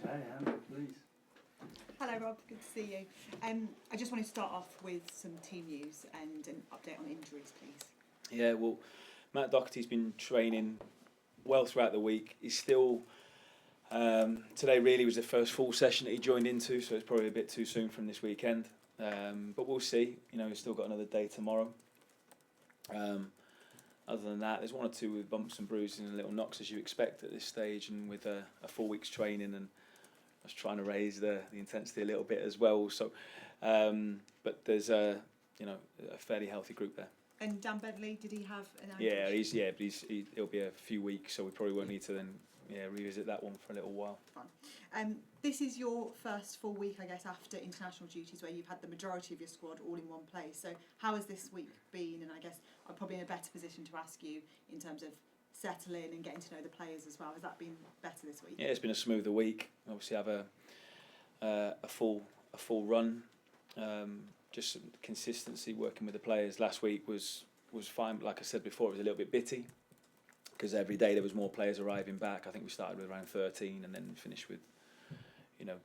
Hey, Anne, please. Hello Rob, good to see you. I just want to start off with some team news and an update on injuries, please. Yeah, well, Matt Doherty's been training well throughout the week. He's still, today really was the first full session that he joined into, so it's probably a bit too soon from this weekend. But we'll see. He's still got another day tomorrow. Other than that, there's one or two with bumps and bruises and little knocks as you expect at this stage, and with a full week's training, and I was trying to raise the intensity a little bit as well. So, but there's a fairly healthy group there. And Dan Bedley, did he have an ambush? It'll be a few weeks, so we probably won't need to then revisit that one for a little while. Fine. This is your first full week, I guess, after international duties, where you've had the majority of your squad all in one place. So how has this week been? And I guess I'm probably in a better position to ask you in terms of settling and getting to know the players as well. Has that been better this week? Yeah, it's been a smoother week. Obviously, have a full run. Just some consistency working with the players. Last week was fine, but like I said before, it was a little bit bitty because every day there was more players arriving back. I think we started with around 13 and then finished with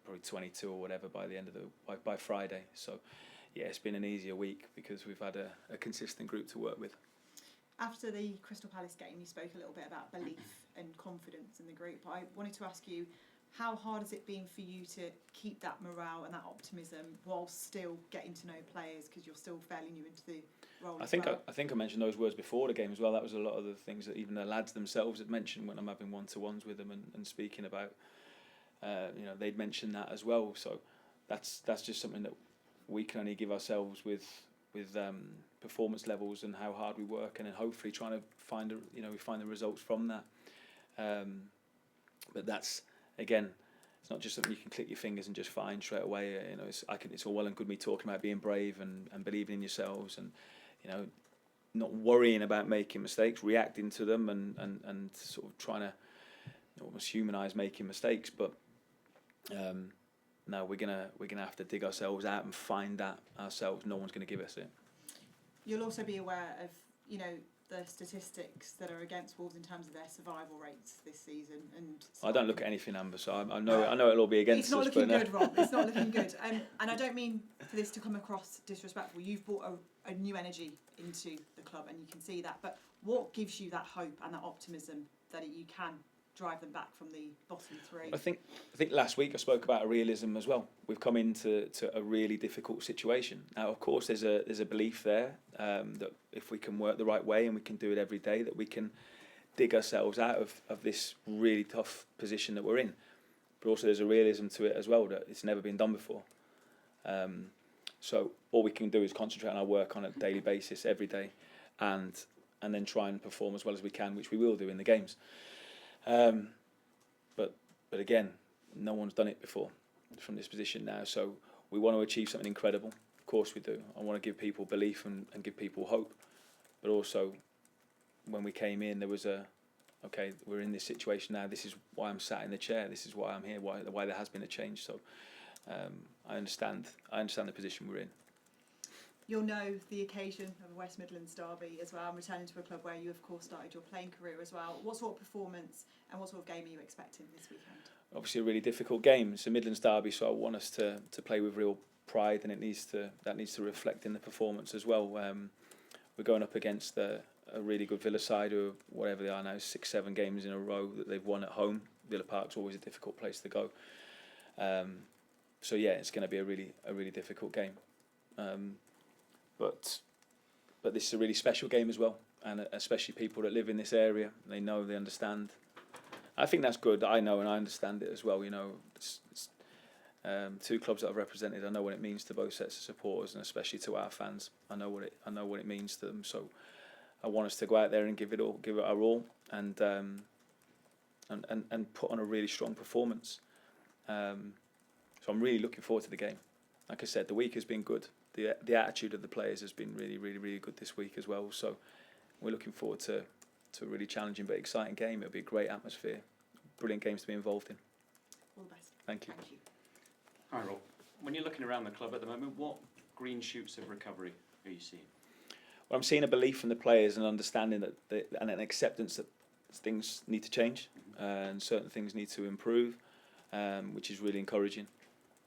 probably 22 or whatever by the end of by Friday. So yeah, it's been an easier week because we've had a consistent group to work with. After the Crystal Palace game, you spoke a little bit about belief and confidence in the group. I wanted to ask you, how hard has it been for you to keep that morale and that optimism while still getting to know players, because you're still fairly new into the role? I think I mentioned those words before the game as well. That was a lot of the things that even the lads themselves had mentioned when I'm having one-to-ones with them and speaking about. They'd mentioned that as well. So that's just something that we can only give ourselves with performance levels and how hard we work, and then hopefully trying to find the results from that. But that's, again, it's not just something you can click your fingers and just find straight away. It's all well and good me talking about being brave and believing in yourselves and not worrying about making mistakes, reacting to them and sort of trying to almost humanise making mistakes. But no, we're gonna have to dig ourselves out and find that ourselves. No one's going to give us it. You'll also be aware of the statistics that are against Wolves in terms of their survival rates this season. And I don't look at anything, Amber, so I know it'll all be against us. It's not looking good, Rob. It's not looking good. And I don't mean for this to come across disrespectful. You've brought a new energy into the club, and you can see that. But what gives you that hope and that optimism that you can drive them back from the bottom three? I think last week I spoke about a realism as well. We've come into a really difficult situation. Now, of course, there's a belief there that if we can work the right way and we can do it every day, that we can dig ourselves out of this really tough position that we're in. But also there's a realism to it as well, that it's never been done before. So all we can do is concentrate on our work on a daily basis, every day, and then try and perform as well as we can, which we will do in the games. But again, no one's done it before from this position now, so we want to achieve something incredible. Of course we do. I want to give people belief and give people hope, but also when we came in, there was okay, we're in this situation now, this is why I'm sat in the chair, this is why I'm here, why there has been a change. So I understand the position we're in. You'll know the occasion of a West Midlands derby as well, and returning to a club where you, of course, started your playing career as well. What sort of performance and what sort of game are you expecting this weekend? Obviously, a really difficult game. It's a Midlands derby, so I want us to play with real pride, and that needs to reflect in the performance as well. We're going up against a really good Villa side, who, whatever they are now, 6-7 games in a row that they've won at home. Villa Park's always a difficult place to go. So yeah, it's going to be a really difficult game. But this is a really special game as well, and especially people that live in this area, they know, they understand. I think that's good. I know and I understand it as well. It's two clubs that I've represented. I know what it means to both sets of supporters, and especially to our fans. I know what it means to them. So I want us to go out there and give it our all, and put on a really strong performance. So I'm really looking forward to the game. Like I said, the week has been good. The attitude of the players has been really, really, really good this week as well. So we're looking forward to a really challenging but exciting game. It'll be a great atmosphere. Brilliant games to be involved in. All the best. Thank you. Thank you. Hi, Rob. When you're looking around the club at the moment, what green shoots of recovery are you seeing? Well, I'm seeing a belief from the players and understanding and an acceptance that things need to change and certain things need to improve. which is really encouraging.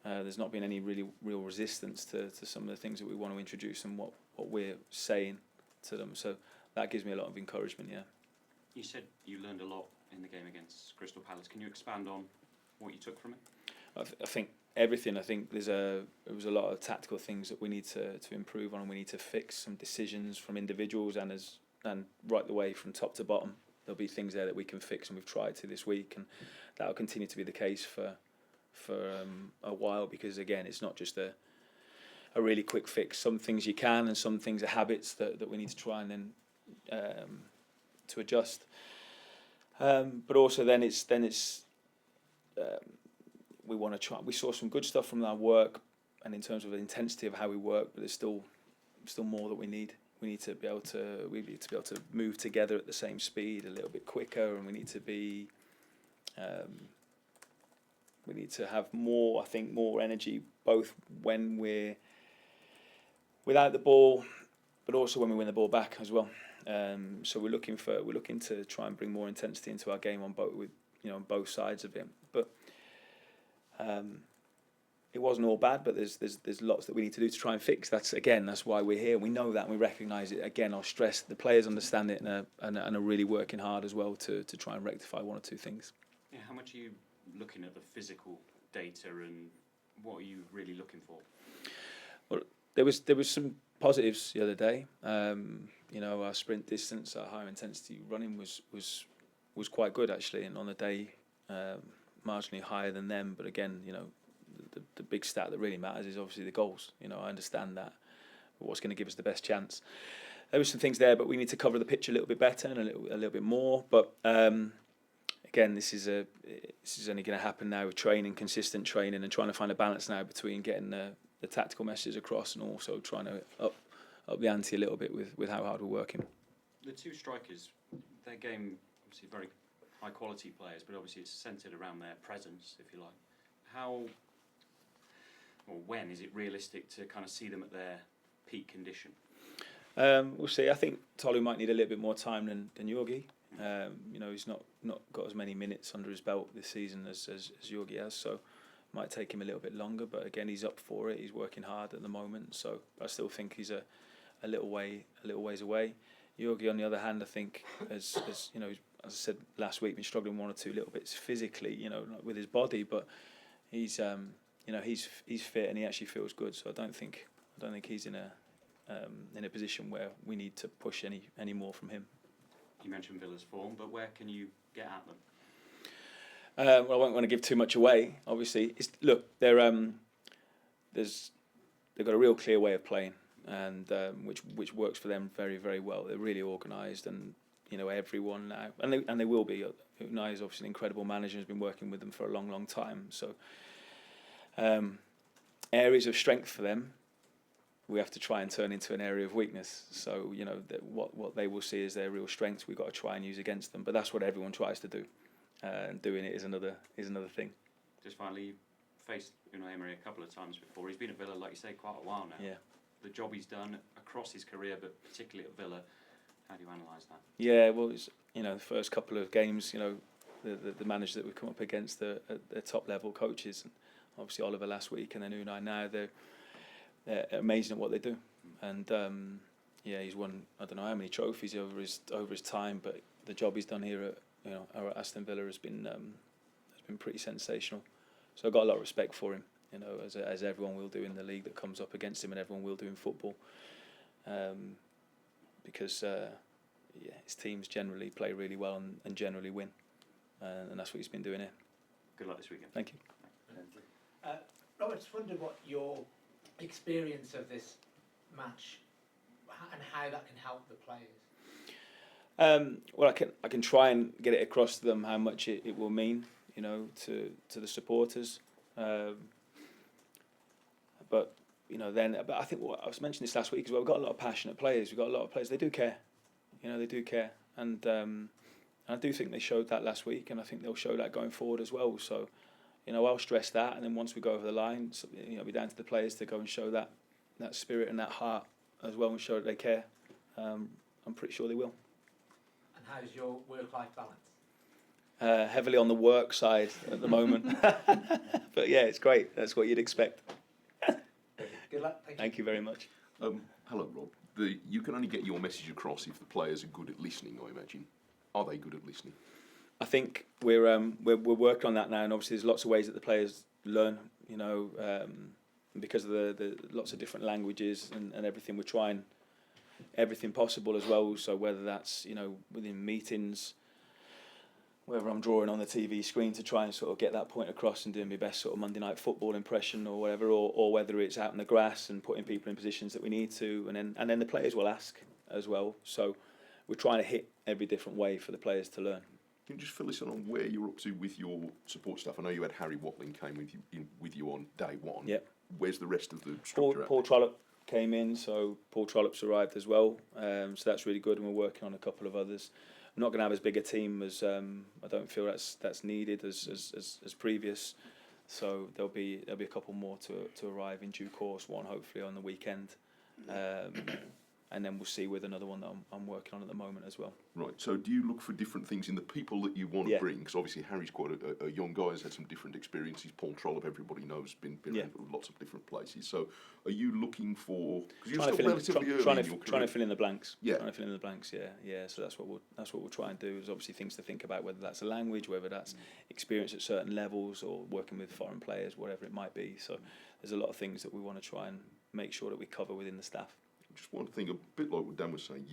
There's not been any real resistance to some of the things that we want to introduce and what we're saying to them. So that gives me a lot of encouragement, yeah. You said you learned a lot in the game against Crystal Palace. Can you expand on what you took from it? I think everything. I think there was a lot of tactical things that we need to improve on, and we need to fix some decisions from individuals and right the way from top to bottom. There'll be things there that we can fix, and we've tried to this week, and that will continue to be the case for a while, because again, it's not just a really quick fix. Some things you can, and some things are habits that we need to try and then to adjust. But also then it's we want to try. We saw some good stuff from our work, and in terms of the intensity of how we work, but there's still more that we need. We need to be able to move together at the same speed, a little bit quicker, and we need to have more. I think more energy, both when we're without the ball, but also when we win the ball back as well. So we're looking to try and bring more intensity into our game on both sides of it. But it wasn't all bad, but there's lots that we need to do to try and fix. That's why we're here. We know that, and we recognise it. Again, I'll stress the players understand it and are really working hard as well to try and rectify one or two things. Yeah, how much are you looking at the physical data, and what are you really looking for? Well, there was some positives the other day. Our sprint distance, our higher intensity running was quite good actually, and on the day marginally higher than them. But again, the big stat that really matters is obviously the goals. I understand that. But what's going to give us the best chance? There were some things there, but we need to cover the pitch a little bit better and a little bit more. But again, this is only going to happen now with training, consistent training, and trying to find a balance now between getting the tactical message across and also trying to up the ante a little bit with how hard we're working. The two strikers, their game obviously very high quality players, but obviously it's centred around their presence, if you like. How or when is it realistic to kind of see them at their peak condition? We'll see. I think Tolu might need a little bit more time than Yorgi. He's not got as many minutes under his belt this season as Yorgi has, so it might take him a little bit longer. But again, he's up for it. He's working hard at the moment, so I still think he's a little ways away. Yorgi, on the other hand, I think as I said last week, been struggling one or two little bits physically, not with his body, but he's fit and he actually feels good. So I don't think he's in a position where we need to push any more from him. You mentioned Villa's form, but where can you get at them? Well, I won't want to give too much away. Obviously, they've got a real clear way of playing, and which works for them very, very well. They're really organised, and everyone now, and they will be. Unai is obviously an incredible manager, has been working with them for a long, long time. So areas of strength for them, we have to try and turn into an area of weakness. So what they will see as their real strengths, we've got to try and use against them. But that's what everyone tries to do, and doing it is another thing. Just finally, you faced Unai Emery a couple of times before. He's been at Villa, like you say, quite a while now. Yeah. The job he's done across his career, but particularly at Villa, how do you analyse that? Yeah, well, it's, the first couple of games, the managers that we've come up against, the top level coaches, and obviously Oliver last week, and then Unai now, they're amazing at what they do, and he's won I don't know how many trophies over his time, but the job he's done here at Aston Villa has been pretty sensational. So I've got a lot of respect for him, as everyone will do in the league that comes up against him, and everyone will do in football, because his teams generally play really well and generally win, and that's what he's been doing here. Good luck this weekend. Thank you. Robert, I just wondered what your experience of this match and how that can help the players. Well, I can try and get it across to them how much it will mean, to the supporters. But I think what I was mentioning this last week as well. We've got a lot of passionate players. We've got a lot of players. They do care, they do care, and I do think they showed that last week, and I think they'll show that going forward as well. So, I'll stress that, and then once we go over the line, it'll be down to the players to go and show that spirit and that heart as well, and show that they care. I'm pretty sure they will. And how's your work-life balance? heavily on the work side at the moment. But yeah, it's great. That's what you'd expect. Good luck. Thank you. Thank you very much. Hello, Rob. You can only get your message across if the players are good at listening, I imagine. Are they good at listening? I think we're working on that now, and obviously there's lots of ways that the players learn. You know, because of the lots of different languages and everything, we're trying everything possible as well. So whether that's, you know, within meetings, whether I'm drawing on the TV screen to try and sort of get that point across and doing my best sort of Monday night football impression or whatever, or whether it's out in the grass and putting people in positions that we need to, and then the players will ask as well. So we're trying to hit every different way for the players to learn. Can you just fill us in on where you're up to with your support staff? I know you had Harry Watling came with you on day one. Yep. Where's the rest of the structure Paul Trollope came in, so Paul Trollope's arrived as well. So that's really good, and we're working on a couple of others. I'm not going to have as big a team as I don't feel that's needed as previous. So there'll be a couple more to arrive in due course. One hopefully on the weekend, and then we'll see with another one that I'm working on at the moment as well. Right. So do you look for different things in the people that you want to bring? Because obviously Harry's quite a young guy, has had some different experiences. Paul Trollope, everybody knows, been around lots of different places. So are you looking for? Because you're still relatively early in your career. Trying to fill in the blanks. Yeah. Trying to fill in the blanks. Yeah. So that's what we'll try and do. There's obviously things to think about, whether that's a language, whether that's experience at certain levels, or working with foreign players, whatever it might be. So there's a lot of things that we want to try and make sure that we cover within the staff. Just one thing, a bit like what Dan was saying.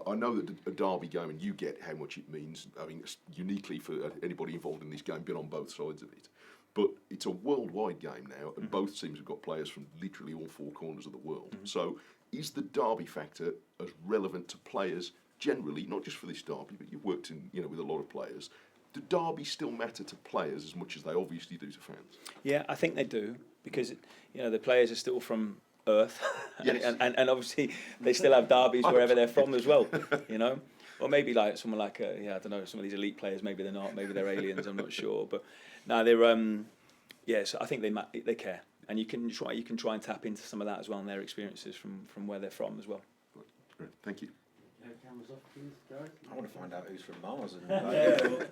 I know that a derby game, and you get how much it means. I mean, uniquely for anybody involved in this game, been on both sides of it. But it's a worldwide game now, and both teams have got players from literally all four corners of the world. So, is the derby factor as relevant to players generally, not just for this derby, but you've worked with a lot of players? Do derbies still matter to players as much as they obviously do to fans? Yeah, I think they do, because the players are still from Earth, and obviously they still have derbies wherever they're from as well, or maybe like someone like I don't know, some of these elite players, maybe they're not, maybe they're aliens, I'm not sure, but no, they're so I think they care, and you can try and tap into some of that as well, and their experiences from where they're from as well. Great, thank you. Cameras off, please, guys. I want to find out who's from Mars. And